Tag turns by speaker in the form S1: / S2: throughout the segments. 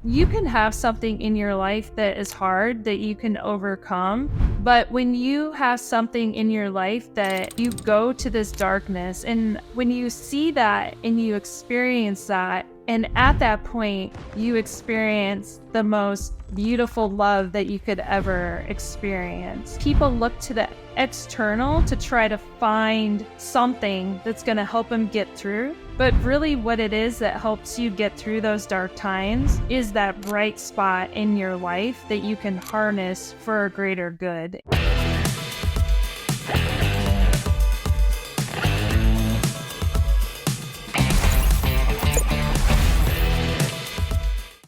S1: You can have something in your life that is hard that you can overcome, but when you have something in your life that you go to this darkness, and when you see that and you experience that, and at that point, you experience the most beautiful love that you could ever experience. People look to the external to try to find something that's going to help them get through. But really what it is that helps you get through those dark times is that bright spot in your life that you can harness for a greater good.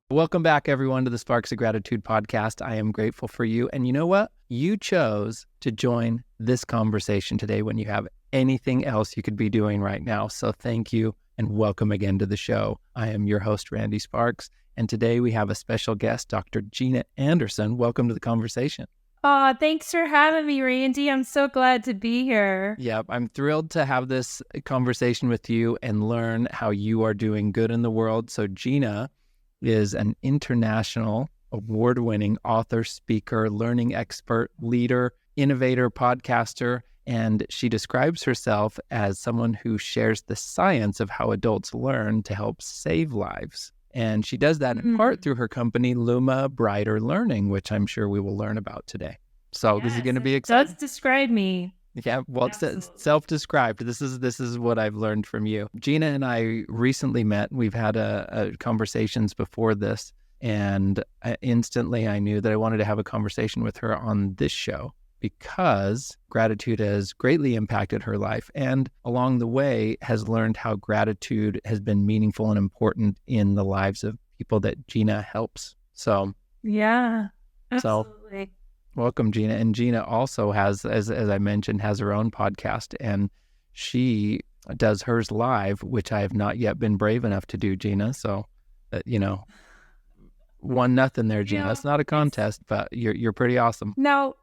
S2: Welcome back, everyone, to the Sparks of Gratitude podcast. I am grateful for you. And you know what? You chose to join this conversation today when you have anything else you could be doing right now. So thank you and welcome again to the show. I am your host, Randy Sparks. And today we have a special guest, Dr. Gina Anderson. Welcome to the conversation.
S1: Oh, thanks for having me, Randy. I'm so glad to be here.
S2: Yeah, I'm thrilled to have this conversation with you and learn how you are doing good in the world. So Gina is an international award-winning author, speaker, learning expert, leader, innovator, podcaster, and she describes herself as someone who shares the science of how adults learn to help save lives. And she does that in part through her company, Luma Learning, which I'm sure we will learn about today. So yes, this is going to be exciting.
S1: It does describe me.
S2: Yeah, well, it's self-described. This is what I've learned from you. Gina and I recently met. We've had a conversations before this, and instantly I knew that I wanted to have a conversation with her on this show because gratitude has greatly impacted her life, and along the way has learned how gratitude has been meaningful and important in the lives of people that Gina helps. So
S1: yeah, absolutely.
S2: So, welcome, Gina. And Gina also has, as I mentioned, has her own podcast, and she does hers live, which I have not yet been brave enough to do, Gina. So, 1-0 there, Gina. It's not a contest, but you're pretty awesome.
S1: No.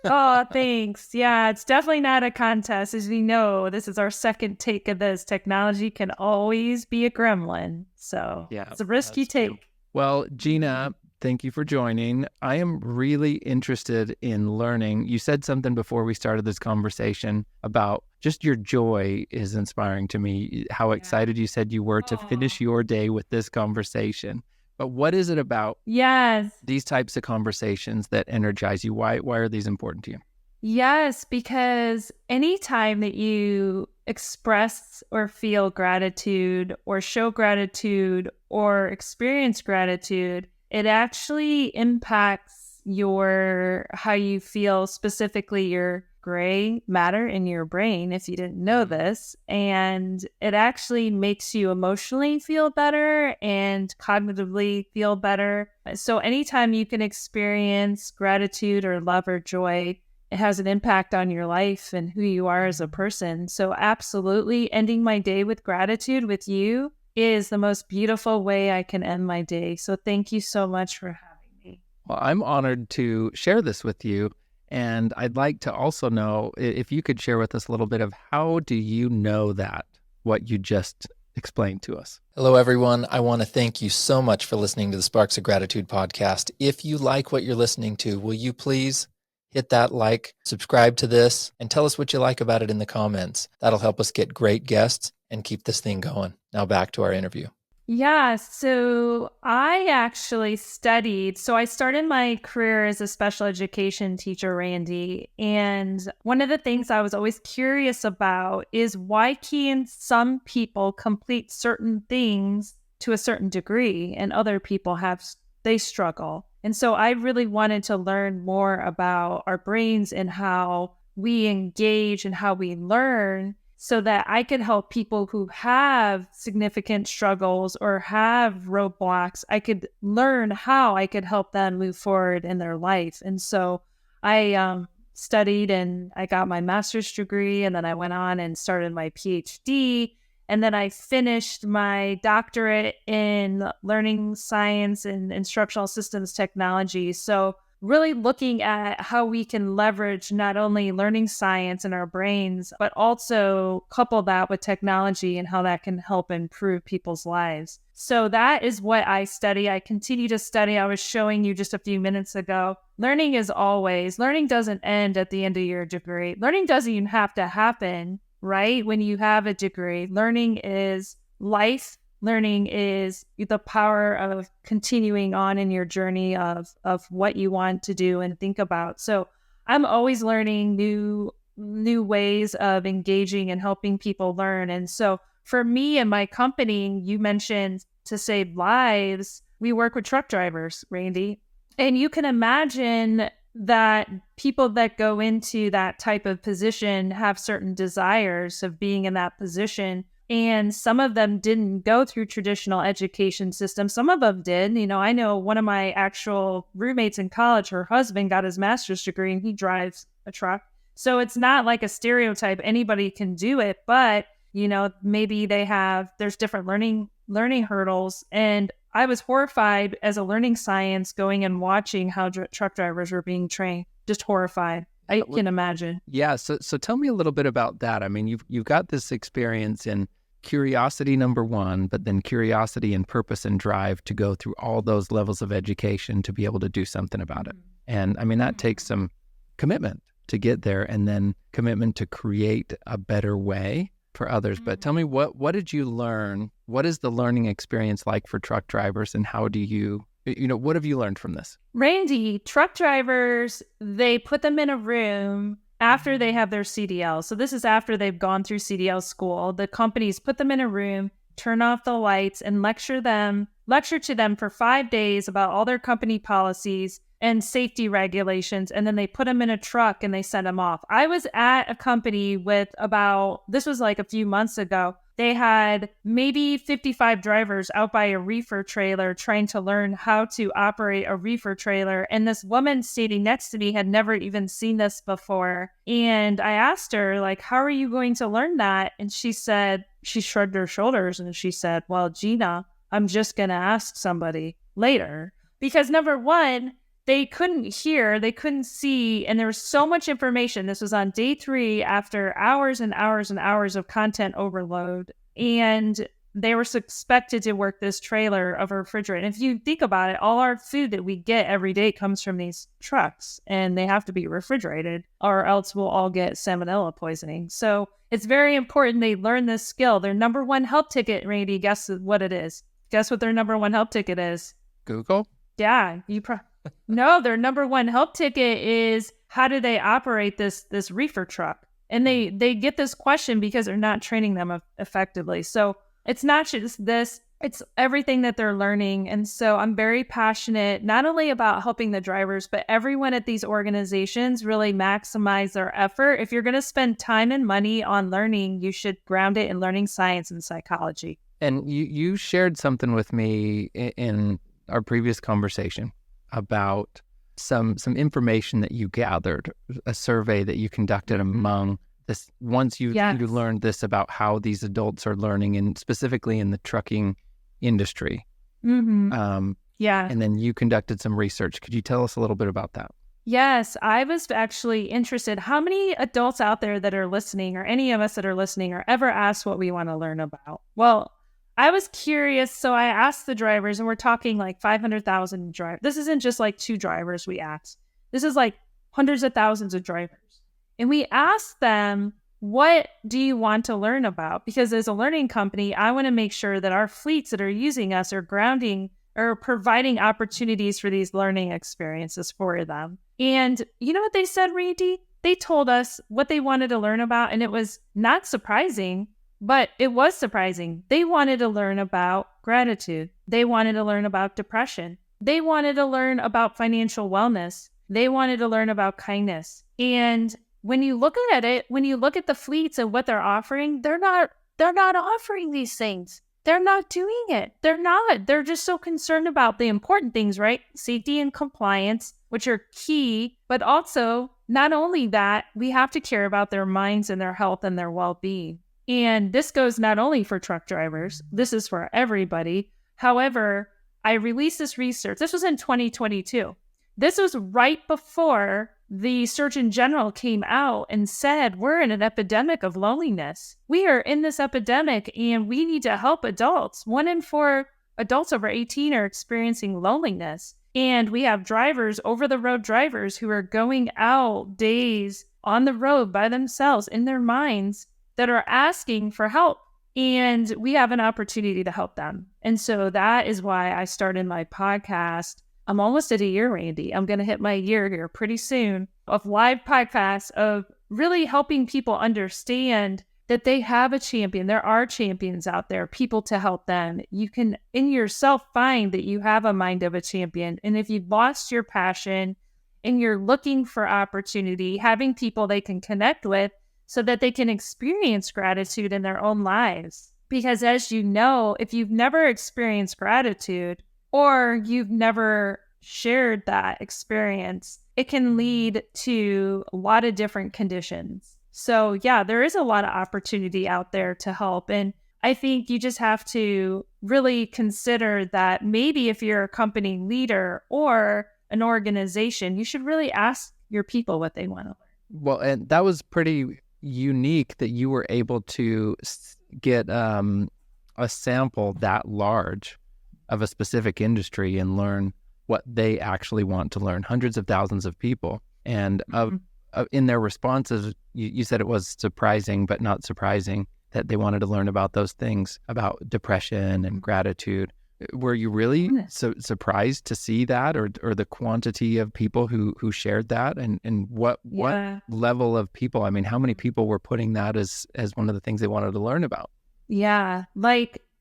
S1: Oh, thanks. Yeah, it's definitely not a contest. As we know, this is our second take of this. Technology can always be a gremlin. So yeah, it's a risk you take.
S2: True. Well, Gina, thank you for joining. I am really interested in learning. You said something before we started this conversation about just your joy is inspiring to me, how excited you said you were to finish your day with this conversation. But what is it about these types of conversations that energize you? Why are these important to you?
S1: Yes, because anytime that you express or feel gratitude or show gratitude or experience gratitude, it actually impacts how you feel, specifically your gray matter in your brain, if you didn't know this. And it actually makes you emotionally feel better and cognitively feel better. So anytime you can experience gratitude or love or joy, it has an impact on your life and who you are as a person. So absolutely, ending my day with gratitude with you is the most beautiful way I can end my day. So thank you so much for having me.
S2: Well, I'm honored to share this with you. And I'd like to also know if you could share with us a little bit of how do you know that, what you just explained to us.
S3: Hello, everyone. I want to thank you so much for listening to the Sparks of Gratitude podcast. If you like what you're listening to, will you please hit that like, subscribe to this, and tell us what you like about it in the comments. That'll help us get great guests and keep this thing going. Now back to our interview.
S1: Yeah, so I actually studied. So I started my career as a special education teacher, Randy. And one of the things I was always curious about is why can some people complete certain things to a certain degree and other people they struggle. And so I really wanted to learn more about our brains and how we engage and how we learn, so that I could help people who have significant struggles or have roadblocks. I could learn how I could help them move forward in their life. And so I studied and I got my master's degree, and then I went on and started my PhD. And then I finished my doctorate in learning science and instructional systems technology. So really looking at how we can leverage not only learning science in our brains, but also couple that with technology and how that can help improve people's lives. So that is what I study. I continue to study. I was showing you just a few minutes ago. Learning doesn't end at the end of your degree. Learning doesn't even have to happen, right? When you have a degree, learning is life. Learning is the power of continuing on in your journey of what you want to do and think about. So I'm always learning new ways of engaging and helping people learn. And so for me and my company, you mentioned to save lives, we work with truck drivers, Randy. And you can imagine that people that go into that type of position have certain desires of being in that position. And some of them didn't go through traditional education systems. Some of them did. I know one of my actual roommates in college, her husband got his master's degree and he drives a truck. So it's not like a stereotype. Anybody can do it, but maybe there's different learning hurdles. And I was horrified as a learning science going and watching how truck drivers were being trained. Just horrified. I can imagine.
S2: Yeah. So tell me a little bit about that. I mean, you've got this experience in curiosity, number one, but then curiosity and purpose and drive to go through all those levels of education to be able to do something about it. And I mean, that takes some commitment to get there, and then commitment to create a better way for others. But tell me, what did you learn? What is the learning experience like for truck drivers, and how do you what have you learned from this?
S1: Randy, truck drivers, they put them in a room after they have their CDL. So this is after they've gone through CDL school. The companies put them in a room, turn off the lights, and lecture to them for 5 days about all their company policies and safety regulations. And then they put them in a truck and they send them off. I was at a company this was like a few months ago. They had maybe 55 drivers out by a reefer trailer trying to learn how to operate a reefer trailer. And this woman standing next to me had never even seen this before. And I asked her, like, how are you going to learn that? And she shrugged her shoulders and she said, well, Gina, I'm just going to ask somebody later. Because number one, they couldn't hear, they couldn't see, and there was so much information. This was on day 3 after hours and hours and hours of content overload. And they were expected to work this trailer of a refrigerator. And if you think about it, all our food that we get every day comes from these trucks, and they have to be refrigerated or else we'll all get salmonella poisoning. So it's very important they learn this skill. Their number one help ticket, Randy, guess what it is? Guess what their number one help ticket is?
S2: Google?
S1: Yeah, No, their number one help ticket is how do they operate this reefer truck? And they get this question because they're not training them effectively. So it's not just this, it's everything that they're learning. And so I'm very passionate, not only about helping the drivers, but everyone at these organizations really maximize their effort. If you're going to spend time and money on learning, you should ground it in learning science and psychology.
S2: And you shared something with me in our previous conversation about some information that you gathered, a survey that you conducted among this. Once you learned this about how these adults are learning, and specifically in the trucking industry. And then you conducted some research. Could you tell us a little bit about that?
S1: Yes, I was actually interested. How many adults out there that are listening, or any of us that are listening, are ever asked what we want to learn about? Well, I was curious, so I asked the drivers, and we're talking like 500,000 drivers. This isn't just like 2 drivers we asked. This is like hundreds of thousands of drivers. And we asked them, what do you want to learn about? Because as a learning company, I want to make sure that our fleets that are using us are grounding or providing opportunities for these learning experiences for them. And you know what they said, Randy? They told us what they wanted to learn about, and it was not surprising. But it was surprising. They wanted to learn about gratitude. They wanted to learn about depression. They wanted to learn about financial wellness. They wanted to learn about kindness. And when you look at it, when you look at the fleets and what they're offering, they're not offering these things. They're not doing it. They're not. They're just so concerned about the important things, right? Safety and compliance, which are key. But also, not only that, we have to care about their minds and their health and their well-being. And this goes not only for truck drivers, this is for everybody. However, I released this research. This was in 2022. this was right before the Surgeon General came out and said, we're in an epidemic of loneliness. We are in this epidemic and we need to help adults. 1 in 4 adults over 18 are experiencing loneliness. And we have drivers, over-the-road drivers, who are going out days on the road by themselves in their minds that are asking for help. And we have an opportunity to help them. And so that is why I started my podcast. I'm almost at a year, Randy. I'm going to hit my year here pretty soon of live podcasts, of really helping people understand that they have a champion. There are champions out there, people to help them. You can in yourself find that you have a mind of a champion. And if you've lost your passion and you're looking for opportunity, having people they can connect with so that they can experience gratitude in their own lives. Because as you know, if you've never experienced gratitude, or you've never shared that experience, it can lead to a lot of different conditions. So yeah, there is a lot of opportunity out there to help. And I think you just have to really consider that maybe if you're a company leader or an organization, you should really ask your people what they want to learn.
S2: Well, and that was pretty unique that you were able to get a sample that large of a specific industry and learn what they actually want to learn. Hundreds of thousands of people. And in their responses, you said it was surprising, but not surprising, that they wanted to learn about those things, about depression and gratitude. Were you really surprised to see that, or the quantity of people who shared that, and what level of people? I mean, how many people were putting that as one of the things they wanted to learn about?
S1: Yeah,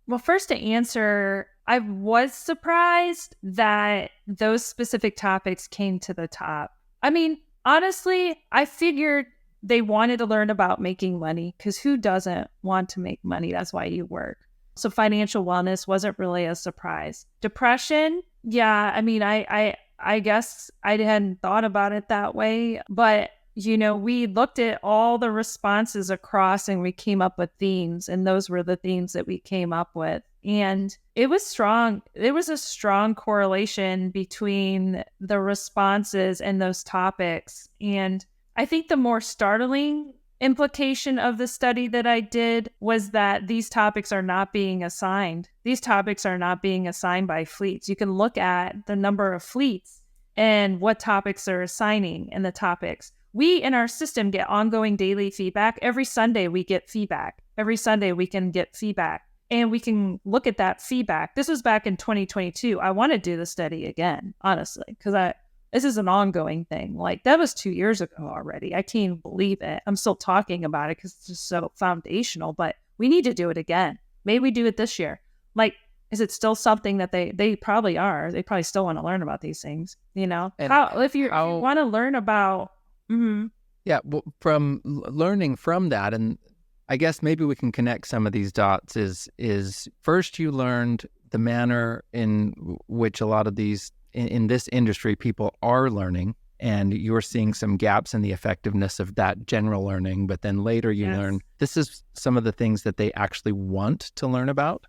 S1: well, first to answer, I was surprised that those specific topics came to the top. I mean, honestly, I figured they wanted to learn about making money, because who doesn't want to make money? That's why you work. So financial wellness wasn't really a surprise. Depression, yeah, I mean, I guess I hadn't thought about it that way, but we looked at all the responses across and we came up with themes, and those were the themes that we came up with. And it was strong. There was a strong correlation between the responses and those topics. And I think the more startling implication of the study that I did was that these topics are not being assigned. These topics are not being assigned by fleets. You can look at the number of fleets and what topics they're assigning in the topics. We in our system get ongoing daily feedback. Every Sunday we get feedback. Every Sunday we can get feedback. And we can look at that feedback. This was back in 2022. I want to do the study again, honestly, because this is an ongoing thing. Like, that was 2 years ago already. I can't believe it. I'm still talking about it because it's just so foundational, but we need to do it again. Maybe we do it this year. Like, is it still something that they probably are? They probably still want to learn about these things, And if you want to learn about... Mm-hmm.
S2: Yeah, well, from learning from that, and I guess maybe we can connect some of these dots, is first you learned the manner in which a lot of these, in this industry, people are learning, and you were seeing some gaps in the effectiveness of that general learning, but then later you learn this is some of the things that they actually want to learn about.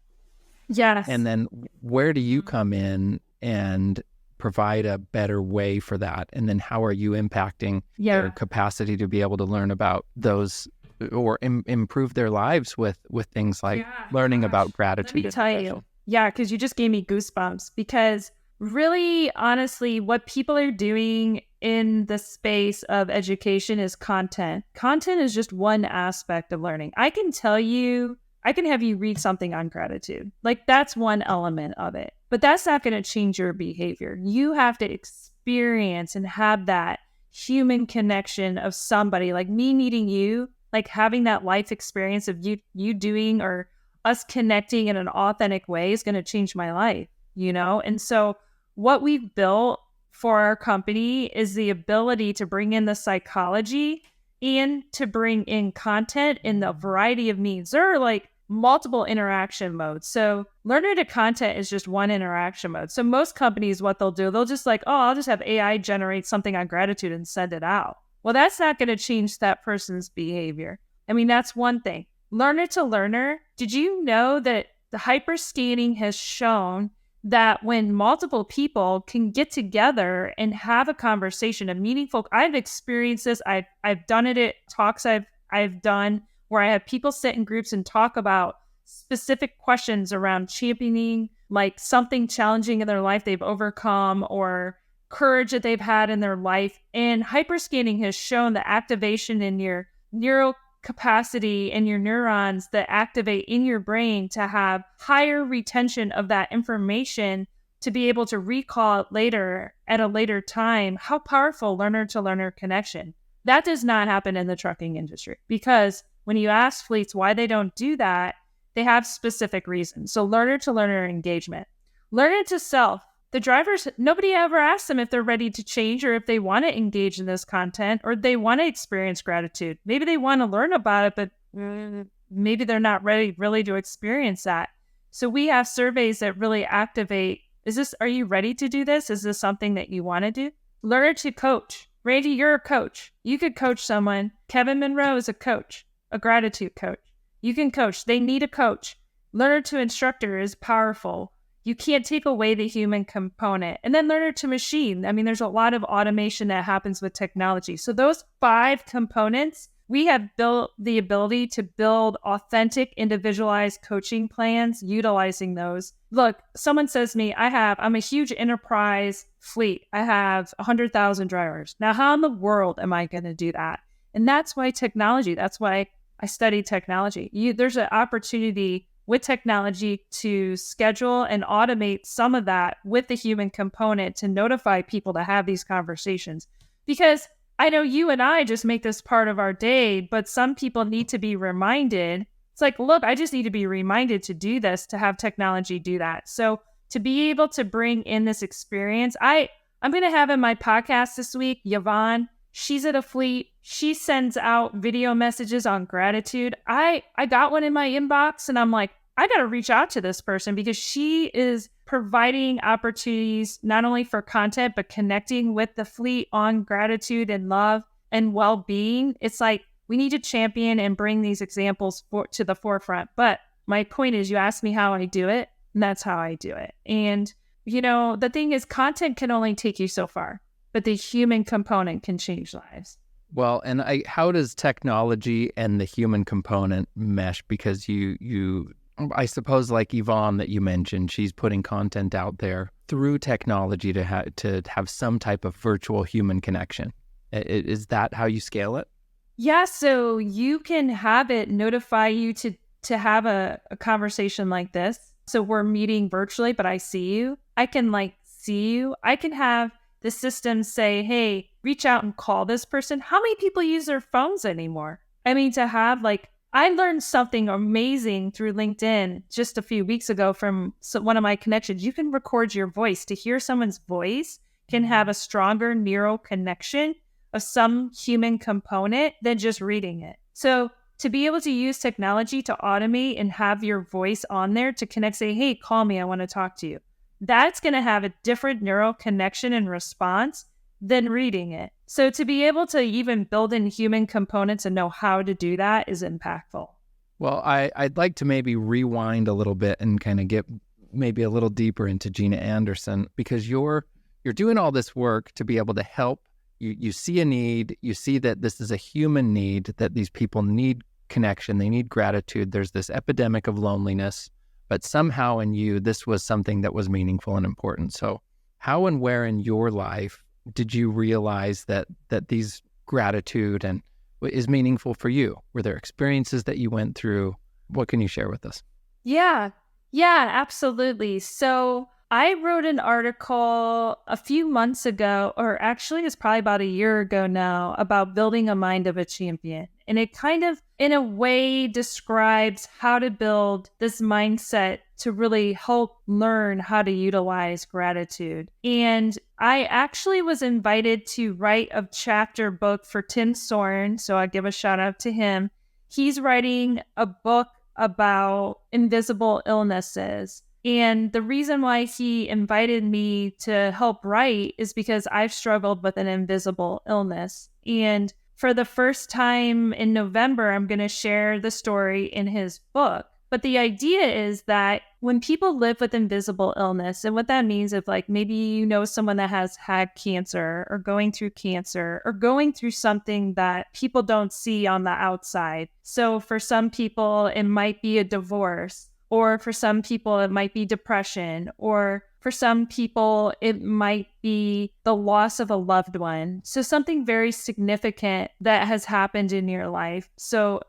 S1: Yes.
S2: And then where do you come in and provide a better way for that? And then how are you impacting their capacity to be able to learn about those, or improve their lives with things like learning about gratitude?
S1: Let me tell you. Yeah, because you just gave me goosebumps, because really, honestly, what people are doing in the space of education is content. Content is just one aspect of learning. I can have you read something on gratitude. Like, that's one element of it. But that's not going to change your behavior. You have to experience and have that human connection of somebody, like me meeting you, like having that life experience of you doing, or us connecting in an authentic way, is going to change my life, And so what we've built for our company is the ability to bring in the psychology and to bring in content in the variety of needs. There are like multiple interaction modes. So learner to content is just one interaction mode. So most companies, what they'll do, they'll just I'll just have AI generate something on gratitude and send it out. Well, that's not going to change that person's behavior. I mean, that's one thing. Learner to learner. Did you know that the hyperscanning has shown that when multiple people can get together and have a conversation, a meaningful, I've experienced this. I've done it at talks I've done where I have people sit in groups and talk about specific questions around championing, like something challenging in their life they've overcome or courage that they've had in their life. And hyperscanning has shown the activation in your neural capacity and your neurons that activate in your brain to have higher retention of that information to be able to recall it later at a later time. How powerful learner to learner connection. That does not happen in the trucking industry, because when you ask fleets why they don't do that, they have specific reasons. So learner to learner engagement, learner to self. The drivers, nobody ever asks them if they're ready to change or if they want to engage in this content or they want to experience gratitude. Maybe they want to learn about it, but maybe they're not ready really to experience that. So we have surveys that really activate, are you ready to do this? Is this something that you want to do? Learner to coach. Randy, you're a coach. You could coach someone. Kevin Monroe is a coach, a gratitude coach. You can coach. They need a coach. Learner to instructor is powerful. You can't take away the human component. And then learner to machine. I mean, there's a lot of automation that happens with technology. So those 5 components, we have built the ability to build authentic, individualized coaching plans utilizing those. Look, someone says to me, I'm a huge enterprise fleet. I have 100,000 drivers. Now, how in the world am I going to do that? And that's why that's why I study technology. There's an opportunity with technology to schedule and automate some of that with the human component to notify people to have these conversations. Because I know you and I just make this part of our day, but some people need to be reminded. It's like, look, I just need to be reminded to do this, to have technology do that. So to be able to bring in this experience, I'm going to have in my podcast this week, Yvonne. She's at a fleet. She sends out video messages on gratitude. I got one in my inbox and I'm like, I got to reach out to this person because she is providing opportunities not only for content, but connecting with the fleet on gratitude and love and well-being. It's like we need to champion and bring these examples to the forefront. But my point is, you asked me how I do it, and that's how I do it. And, the thing is, content can only take you so far, but the human component can change lives.
S2: Well, and how does technology and the human component mesh? Because I suppose like Yvonne that you mentioned, she's putting content out there through technology to have some type of virtual human connection. Is that how you scale it?
S1: Yeah, so you can have it notify you to have a conversation like this. So we're meeting virtually, but I see you. I can see you. I can have the system say, hey, reach out and call this person. How many people use their phones anymore? I mean, to have I learned something amazing through LinkedIn just a few weeks ago from one of my connections. You can record your voice. To hear someone's voice can have a stronger neural connection of some human component than just reading it. So to be able to use technology to automate and have your voice on there to connect, say, hey, call me, I want to talk to you. That's going to have a different neural connection and response than reading it. So to be able to even build in human components and know how to do that is impactful.
S2: Well, I'd like to maybe rewind a little bit and kind of get maybe a little deeper into Gina Anderson, because you're doing all this work to be able to help. You see a need, you see that this is a human need, that these people need connection, they need gratitude. There's this epidemic of loneliness, but somehow in you, this was something that was meaningful and important. So how and where in your life did you realize that these gratitude and is meaningful for you? Were there experiences that you went through? What can you share with us?
S1: Yeah, absolutely. So I wrote an article a few months ago, or actually it's probably about a year ago now, about building a mind of a champion. And it kind of, in a way, describes how to build this mindset to really help learn how to utilize gratitude. And I actually was invited to write a chapter book for Tim Sorn, so I give a shout out to him. He's writing a book about invisible illnesses. And the reason why he invited me to help write is because I've struggled with an invisible illness. And for the first time in November, I'm going to share the story in his book. But the idea is that when people live with invisible illness, and what that means is like maybe you know someone that has had cancer or going through something that people don't see on the outside. So for some people, it might be a divorce, or for some people, it might be depression, or for some people, it might be the loss of a loved one. So something very significant that has happened in your life. So,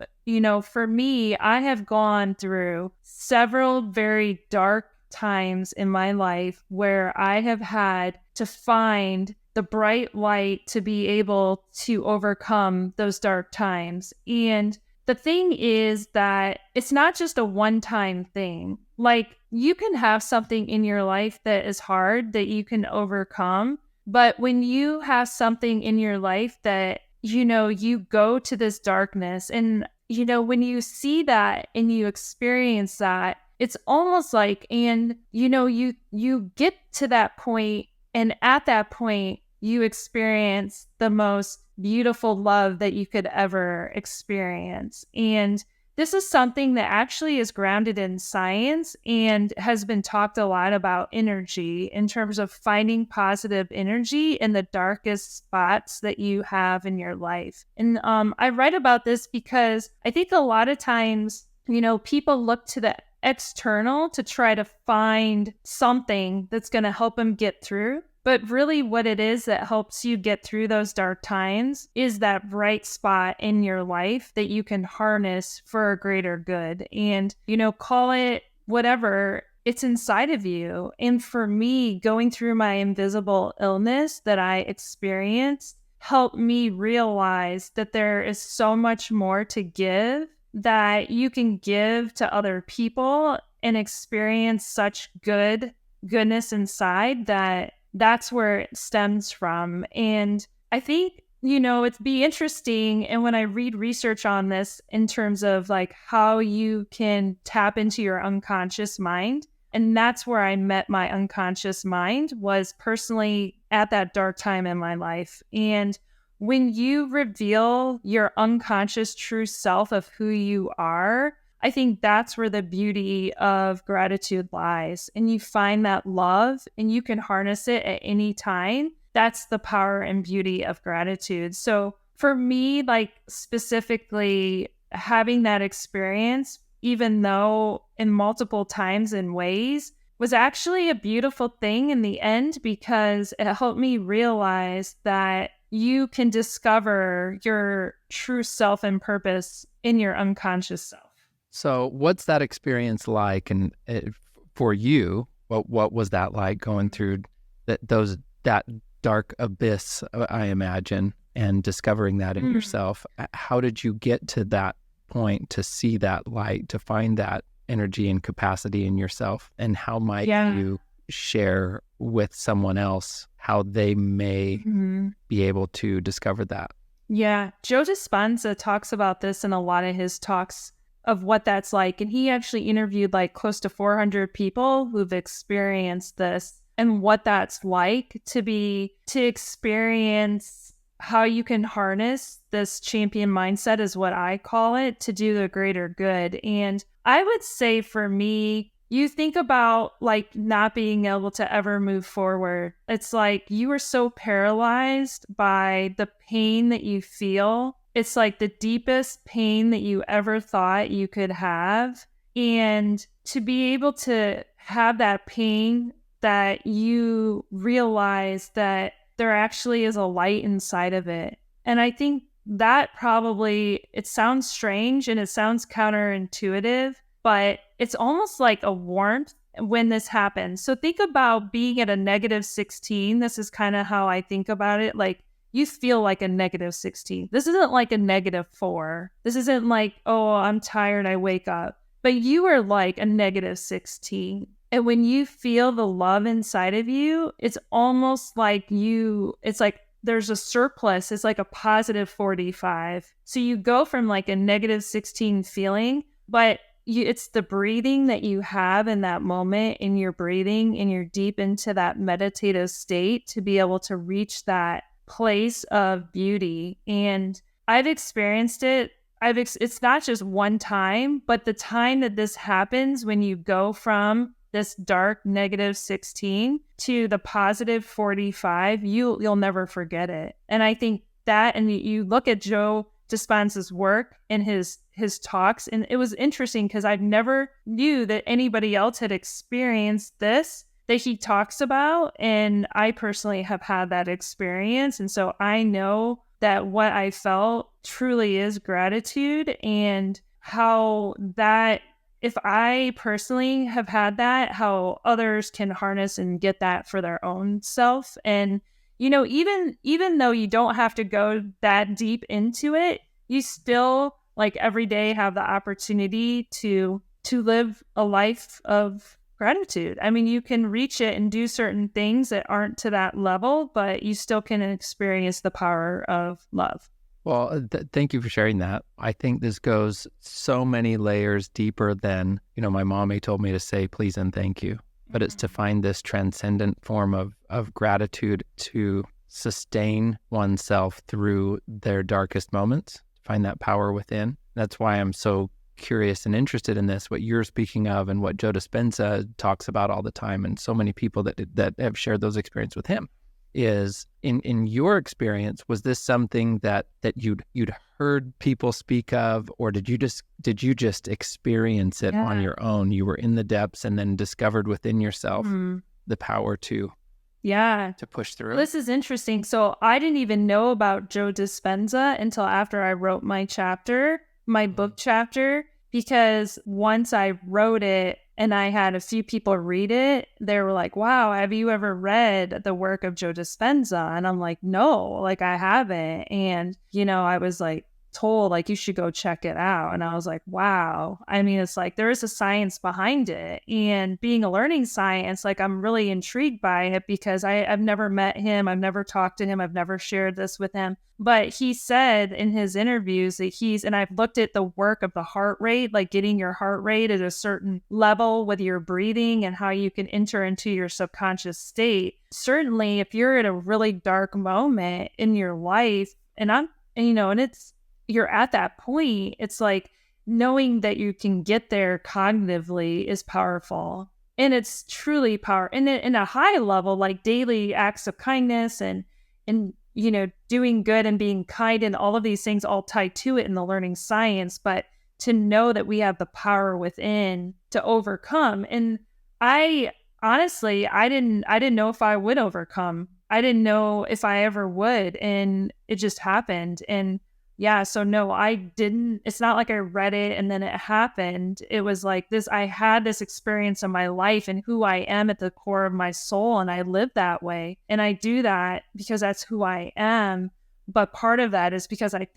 S1: for me, I have gone through several very dark times in my life where I have had to find the bright light to be able to overcome those dark times. And the thing is that it's not just a one-time thing. Like, you can have something in your life that is hard that you can overcome. But when you have something in your life that, you go to this darkness, and, when you see that and you experience that, it's almost like, and, you get to that point, and at that point, you experience the most beautiful love that you could ever experience. And this is something that actually is grounded in science and has been talked a lot about energy in terms of finding positive energy in the darkest spots that you have in your life. And I write about this because I think a lot of times, people look to the external to try to find something that's going to help them get through. But really what it is that helps you get through those dark times is that bright spot in your life that you can harness for a greater good. And, call it whatever, it's inside of you. And for me, going through my invisible illness that I experienced helped me realize that there is so much more to give, that you can give to other people and experience such goodness inside that's where it stems from. And I think, it'd be interesting. And when I read research on this in terms of like how you can tap into your unconscious mind, and that's where I met my unconscious mind, was personally at that dark time in my life. And when you reveal your unconscious true self of who you are, I think that's where the beauty of gratitude lies. And you find that love and you can harness it at any time. That's the power and beauty of gratitude. So for me, like specifically having that experience, even though in multiple times and ways, was actually a beautiful thing in the end, because it helped me realize that you can discover your true self and purpose in your unconscious self.
S2: So what's that experience like? And for you, what was that like going through that dark abyss, I imagine, and discovering that in yourself? How did you get to that point to see that light, to find that energy and capacity in yourself? And how might you share with someone else how they may be able to discover that?
S1: Yeah, Joe Dispenza talks about this in a lot of his talks of what that's like. And he actually interviewed like close to 400 people who've experienced this and what that's like to experience how you can harness this champion mindset, is what I call it, to do the greater good. And I would say for me, you think about like not being able to ever move forward. It's like you are so paralyzed by the pain that you feel. It's like the deepest pain that you ever thought you could have. And to be able to have that pain, that you realize that there actually is a light inside of it. And I think that probably, it sounds strange and it sounds counterintuitive, but it's almost like a warmth when this happens. So think about being at a -16. This is kind of how I think about it. Like, you feel like a -16. This isn't like a -4. This isn't like, oh, I'm tired, I wake up. But you are like a -16. And when you feel the love inside of you, it's almost like it's like there's a surplus. It's like a +45. So you go from like a -16 feeling, but it's the breathing that you have in that moment, in your breathing, and you're deep into that meditative state to be able to reach that place of beauty. And I've experienced it. it's not just one time, but the time that this happens, when you go from this dark -16 to the positive 45, you'll never forget it. And I think that, and you look at Joe Dispenza's work and his talks, and it was interesting because I never knew that anybody else had experienced this that he talks about. And I personally have had that experience. And so I know that what I felt truly is gratitude, and how that, if I personally have had that, how others can harness and get that for their own self. And, even though you don't have to go that deep into it, you still, like, every day have the opportunity to live a life of gratitude. I mean, you can reach it and do certain things that aren't to that level, but you still can experience the power of love.
S2: Well, thank you for sharing that. I think this goes so many layers deeper than, my mommy told me to say please and thank you. But it's to find this transcendent form of gratitude to sustain oneself through their darkest moments, find that power within. That's why I'm so curious and interested in this, what you're speaking of and what Joe Dispenza talks about all the time, and so many people that have shared those experiences with him. Is in your experience, was this something that you'd heard people speak of, or did you just experience it on your own? You were in the depths and then discovered within yourself the power to push through.
S1: This is interesting. So I didn't even know about Joe Dispenza until after I wrote my book chapter, because once I wrote it and I had a few people read it, they were like, wow, have you ever read the work of Joe Dispenza? And I'm like, no, like, I haven't. And, I was like told, like, you should go check it out. And I was like, wow. I mean, it's like, there is a science behind it. And being a learning science, like, I'm really intrigued by it because I've never met him. I've never talked to him. I've never shared this with him. But he said in his interviews that and I've looked at the work of the heart rate, like getting your heart rate at a certain level with your breathing and how you can enter into your subconscious state. Certainly, if you're at a really dark moment in your life, and you're at that point, it's like knowing that you can get there cognitively is powerful. And it's truly power. And in a high level, like daily acts of kindness and doing good and being kind, and all of these things all tied to it in the learning science. But to know that we have the power within to overcome. And I honestly, I didn't know if I would overcome. I didn't know if I ever would. And it just happened. And so no, I didn't. It's not like I read it and then it happened. It was like this, I had this experience in my life and who I am at the core of my soul, and I live that way. And I do that because that's who I am. But part of that is because I've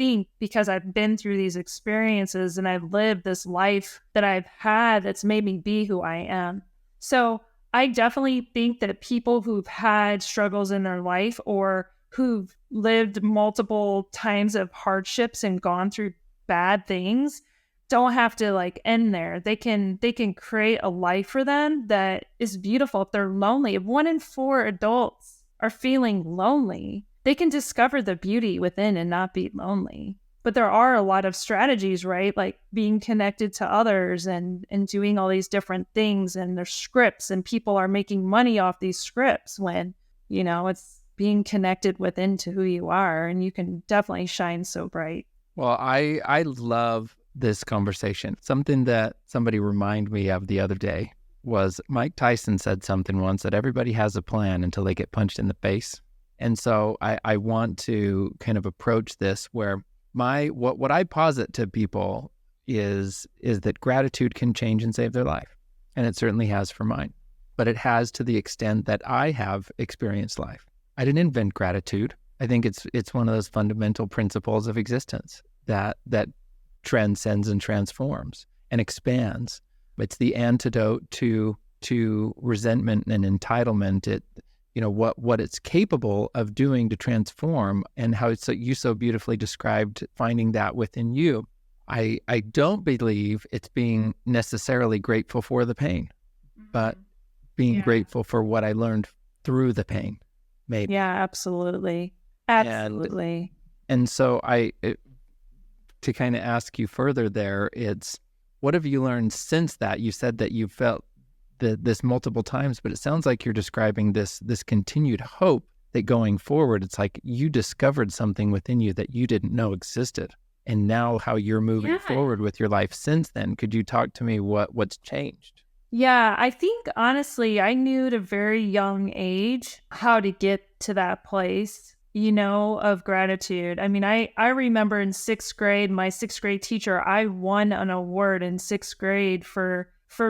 S1: been through these experiences and I've lived this life that I've had that's made me be who I am. So I definitely think that people who've had struggles in their life, or who've lived multiple times of hardships and gone through bad things, don't have to like end there. They can create a life for them that is beautiful. If they're lonely, if 1 in 4 adults are feeling lonely, they can discover the beauty within and not be lonely. But there are a lot of strategies, right? Like being connected to others and doing all these different things, and there's scripts, and people are making money off these scripts when, it's being connected within to who you are, and you can definitely shine so bright.
S2: Well, I love this conversation. Something that somebody reminded me of the other day was Mike Tyson said something once, that everybody has a plan until they get punched in the face. And so I want to kind of approach this where what I posit to people is that gratitude can change and save their life. And it certainly has for mine. But it has to the extent that I have experienced life. I didn't invent gratitude. I think it's one of those fundamental principles of existence that transcends and transforms and expands. It's the antidote to resentment and entitlement. What it's capable of doing to transform, and how you so beautifully described finding that within you. I don't believe it's being necessarily grateful for the pain, but being grateful for what I learned through the pain. Maybe.
S1: Yeah, absolutely.
S2: And so to kind of ask you further there, it's what have you learned since that? You said that you felt this multiple times, but it sounds like you're describing this continued hope that going forward, it's like you discovered something within you that you didn't know existed. And now how you're moving forward with your life since then. Could you talk to me what's changed?
S1: Yeah, I think honestly, I knew at a very young age how to get to that place, of gratitude. I mean, I remember in sixth grade, my sixth grade teacher, I won an award in sixth grade for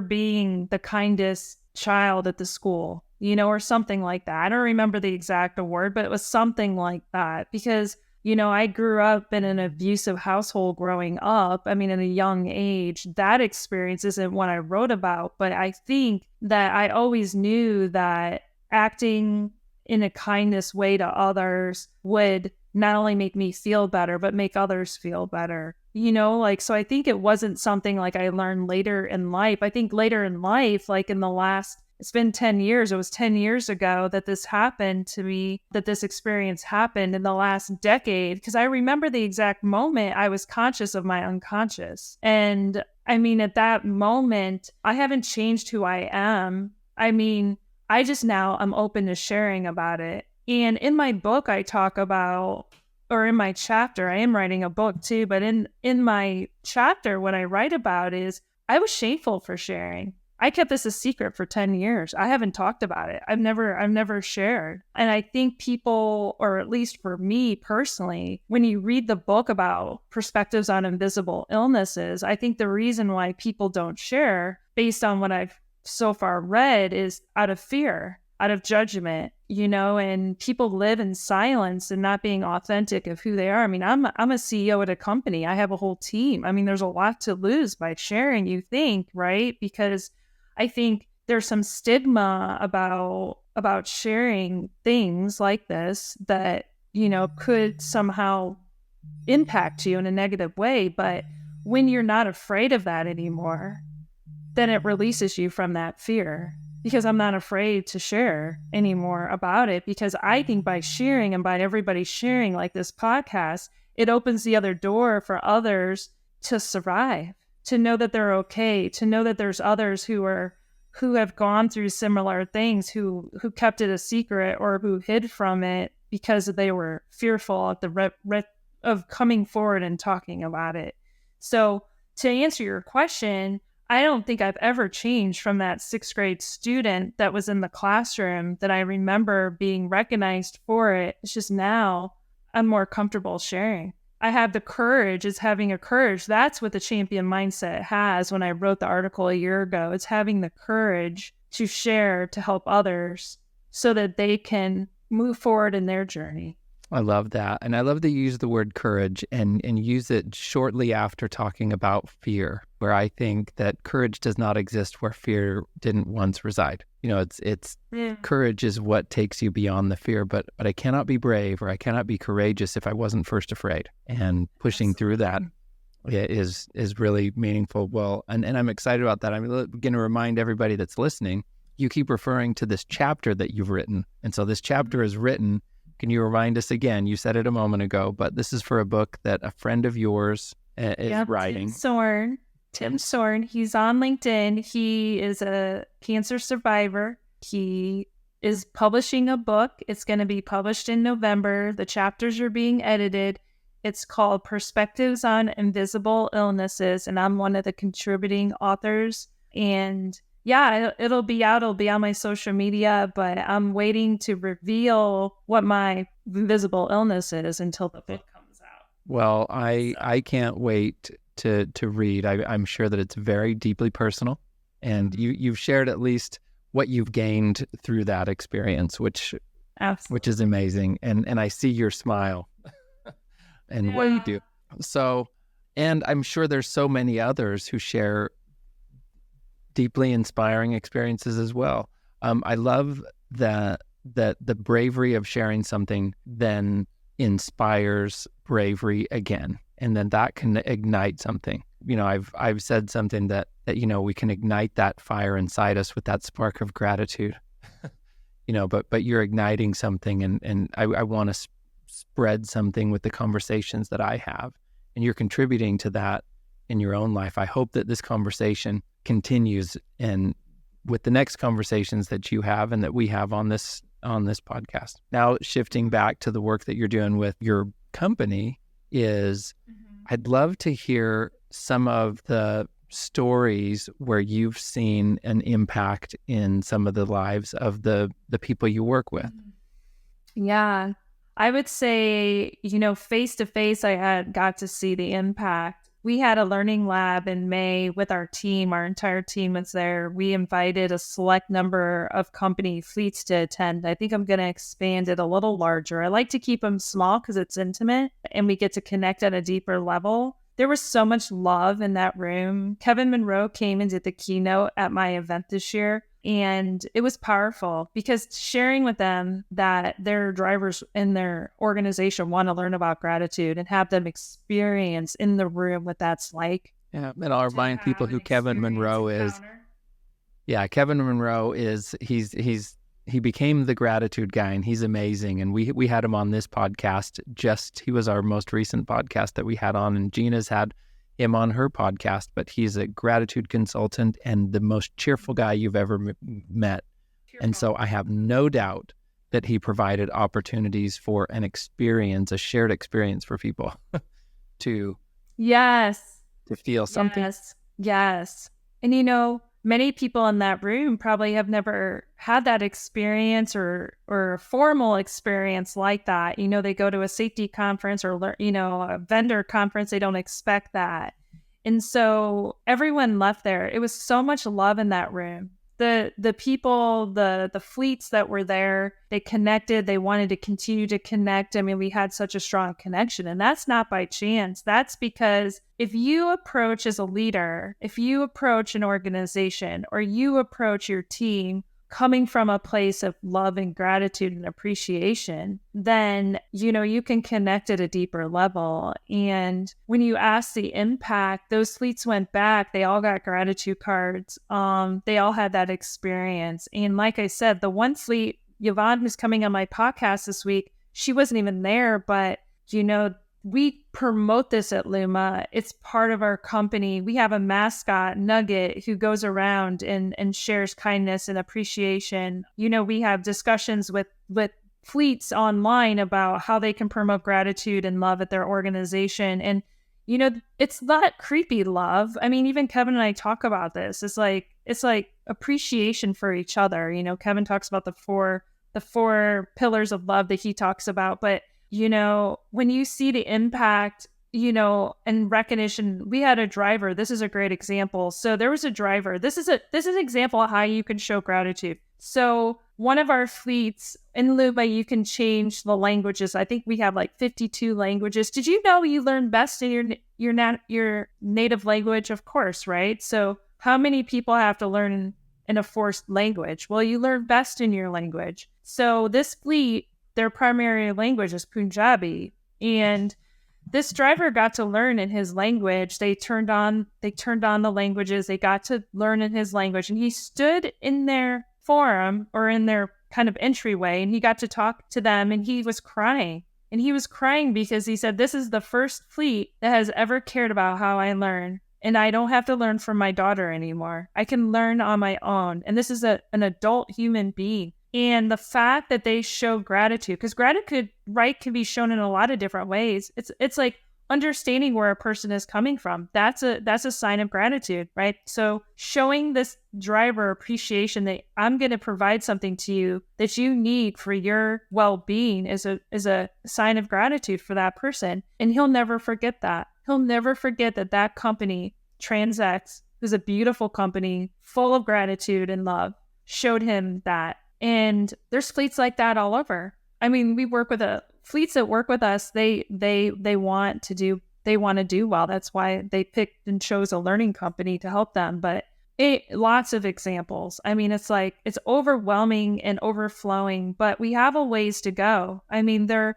S1: being the kindest child at the school, or something like that. I don't remember the exact award, but it was something like that because I grew up in an abusive household growing up. I mean, at a young age, that experience isn't what I wrote about, but I think that I always knew that acting in a kindness way to others would not only make me feel better, but make others feel better. So I think it wasn't something like I learned later in life. I think later in life, like in the last, it's been 10 years. It was 10 years ago that this happened to me, that this experience happened in the last decade. Because I remember the exact moment I was conscious of my unconscious. And I mean, at that moment, I haven't changed who I am. I mean, I'm open to sharing about it. And in my book, I talk about, or in my chapter, I am writing a book too, but in my chapter, what I write about is I was shameful for sharing. I kept this a secret for 10 years. I haven't talked about it. I've never shared. And I think people, or at least for me personally, when you read the book about perspectives on invisible illnesses, I think the reason why people don't share, based on what I've so far read, is out of fear, out of judgment, and people live in silence and not being authentic of who they are. I mean, I'm a CEO at a company. I have a whole team. I mean, there's a lot to lose by sharing, you think, right? Because I think there's some stigma about sharing things like this that, could somehow impact you in a negative way. But when you're not afraid of that anymore, then it releases you from that fear, because I'm not afraid to share anymore about it, because I think by sharing and by everybody sharing like this podcast, it opens the other door for others to survive, to know that they're okay, to know that there's others who have gone through similar things, who kept it a secret or who hid from it because they were fearful at of coming forward and talking about it. So to answer your question, I don't think I've ever changed from that sixth grade student that was in the classroom that I remember being recognized for it. It's just now I'm more comfortable sharing. I have the courage. It's having a courage. That's what the champion mindset has. When I wrote the article a year ago, it's having the courage to share, to help others so that they can move forward in their journey.
S2: I love that. And I love that you use the word courage and use it shortly after talking about fear, where I think that courage does not exist where fear didn't once reside. It's courage is what takes you beyond the fear, but I cannot be brave or I cannot be courageous if I wasn't first afraid. And pushing through that is really meaningful. Well, and I'm excited about that. I'm going to remind everybody that's listening, you keep referring to this chapter that you've written. And so this chapter is written. Can you remind us again? You said it a moment ago, but this is for a book that a friend of yours is writing.
S1: Tim Sorn. He's on LinkedIn. He is a cancer survivor. He is publishing a book. It's going to be published in November. The chapters are being edited. It's called Perspectives on Invisible Illnesses, and I'm one of the contributing authors. And yeah, it'll be out. It'll be on my social media, but I'm waiting to reveal what my invisible illness is until the book comes out.
S2: Well, I can't wait to read. I'm sure that it's very deeply personal, and you've shared at least what you've gained through that experience, which is amazing. And I see your smile and what you do. So, and I'm sure there's so many others who share deeply inspiring experiences as well. I love that the bravery of sharing something then inspires bravery again, and then that can ignite something. I've said something that we can ignite that fire inside us with that spark of gratitude. But you're igniting something, and I want to spread something with the conversations that I have, and you're contributing to that in your own life. I hope that this conversation continues, and with the next conversations that you have and that we have on this podcast. Now, shifting back to the work that you're doing with your company, I'd love to hear some of the stories where you've seen an impact in some of the lives of the people you work with.
S1: Yeah, I would say, face to face, I got to see the impact. We had a learning lab in May with our team. Our entire team was there. We invited a select number of company fleets to attend. I think I'm going to expand it a little larger. I like to keep them small because it's intimate and we get to connect at a deeper level. There was so much love in that room. Kevin Monroe came and did the keynote at my event this year. And it was powerful because sharing with them that their drivers in their organization want to learn about gratitude and have them experience in the room what that's like.
S2: Yeah, and I'll remind people who Kevin Monroe is. Yeah, Kevin Monroe is, he became the gratitude guy, and he's amazing. And we had him on this podcast. He was our most recent podcast that we had on, and Gina's had him on her podcast, but he's a gratitude consultant and the most cheerful guy you've ever met. And so I have no doubt that he provided opportunities for an experience, a shared experience for people to feel something.
S1: Yes. And many people in that room probably have never had that experience or a formal experience like that. They go to a safety conference or, a vendor conference. They don't expect that. And so everyone left there. It was so much love in that room. The people, the fleets that were there, they connected. They wanted to continue to connect. I mean, we had such a strong connection, and that's not by chance. That's because if you approach as a leader, if you approach an organization, or you approach your team coming from a place of love and gratitude and appreciation, then, you can connect at a deeper level. And when you ask the impact, those fleets went back, they all got gratitude cards. They all had that experience. And like I said, the one fleet, Yvonne, who's coming on my podcast this week, she wasn't even there, but, we promote this at Luma. It's part of our company. We have a mascot, Nugget, who goes around and shares kindness and appreciation. We have discussions with fleets online about how they can promote gratitude and love at their organization. And, it's not creepy love. I mean, even Kevin and I talk about this. It's like appreciation for each other. Kevin talks about the four pillars of love that he talks about, but when you see the impact, and recognition, we had a driver. This is a great example. So there was a driver. This is an example of how you can show gratitude. So one of our fleets in Luma, you can change the languages. I think we have like 52 languages. Did you know you learn best in your native language? Of course, right? So how many people have to learn in a forced language? Well, you learn best in your language. So this fleet, their primary language is Punjabi, and this driver got to learn in his language. They turned on the languages. They got to learn in his language, and he stood in their forum or in their kind of entryway, and he got to talk to them, and he was crying. And he was crying because he said, "This is the first fleet that has ever cared about how I learn. And I don't have to learn from my daughter anymore. I can learn on my own." And this is an adult human being. And the fact that they show gratitude, because gratitude, right, can be shown in a lot of different ways. It's like understanding where a person is coming from. That's a sign of gratitude, right? So showing this driver appreciation that I'm going to provide something to you that you need for your well-being is a sign of gratitude for that person. And he'll never forget that. He'll never forget that company, TransX, is a beautiful company full of gratitude and love, showed him that. And there's fleets like that all over. I mean, we work with fleets that work with us. They want to do well. That's why they picked and chose a learning company to help them. But lots of examples. I mean, it's overwhelming and overflowing, but we have a ways to go. I mean, there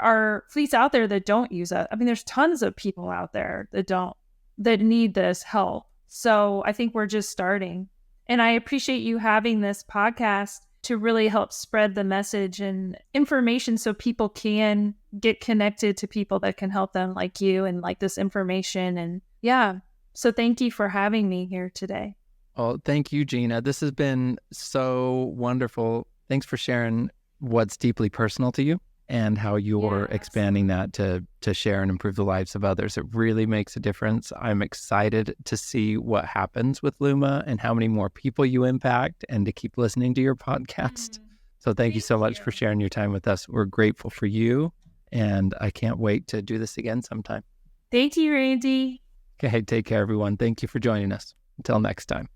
S1: are fleets out there that don't use it. I mean, there's tons of people out there that need this help. So I think we're just starting. And I appreciate you having this podcast to really help spread the message and information so people can get connected to people that can help them, like you, and like this information. And yeah, so thank you for having me here today.
S2: Oh, thank you, Gina. This has been so wonderful. Thanks for sharing what's deeply personal to you and how you're expanding that to share and improve the lives of others. It really makes a difference. I'm excited to see what happens with Luma and how many more people you impact, and to keep listening to your podcast. So thank you so much for sharing your time with us. We're grateful for you, and I can't wait to do this again sometime.
S1: Thank you, Randy.
S2: Okay, take care, everyone. Thank you for joining us. Until next time.